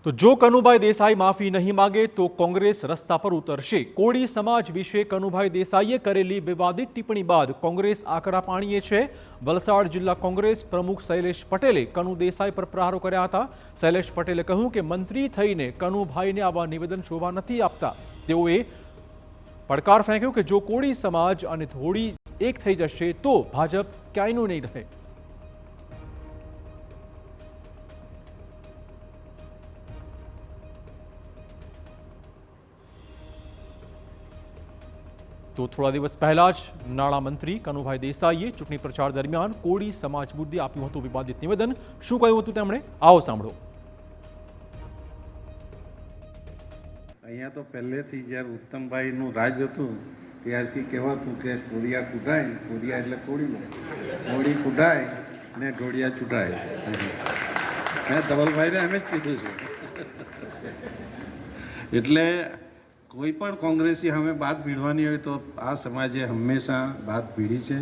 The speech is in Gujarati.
તો જો કનુભાઈ દેસાઈ માફી નહીં માગે તો કોંગ્રેસ રસ્તા પર ઉતરશે। કોળી સમાજ વિશે કનુભાઈ દેસાઈએ કરેલી વિવાદિત ટિપ્પણી બાદ કોંગ્રેસ આકરા પાણીએ છે। વલસાડ જિલ્લા કોંગ્રેસ પ્રમુખ શૈલેષ પટેલે કનુ દેસાઈ પર પ્રહારો કર્યા હતા। શૈલેષ પટેલે કહ્યું કે મંત્રી થઈને કનુભાઈને આવા નિવેદન શોભા નથી આપતા। તેઓએ પડકાર ફેંક્યો કે જો કોળી સમાજ અને ધોળી એક થઈ જશે તો ભાજપ ક્યાંયનું નહીં રહે। તો થોડા દિવસ પહેલા જ નાણામંત્રી કનુભાઈ દેસાઈએ ચૂંટણી પ્રચાર દરમિયાન કોળી સમાજ મુદ્દે આપ્યું હતું વિવાદિત નિવેદન। શું કહ્યું હતું તેમણે, આવો સાંભળો। અહીંયા તો પહેલેથી જ્યારે ઉત્તમભાઈનું રાજ હતું ત્યારથી કહેવાતું કે કોરિયા કૂટાય, કોરિયા એટલે કોળીને, કોળી કૂટાય ને ઢોળિયા ચૂંટાય। મેં ધવલભાઈને એમ જ કીધું છે। એટલે કોઈ પણ કોંગ્રેસી હવે બાદ ભીડવાની હોય તો આ સમાજે હંમેશા બાદ ભીડી છે।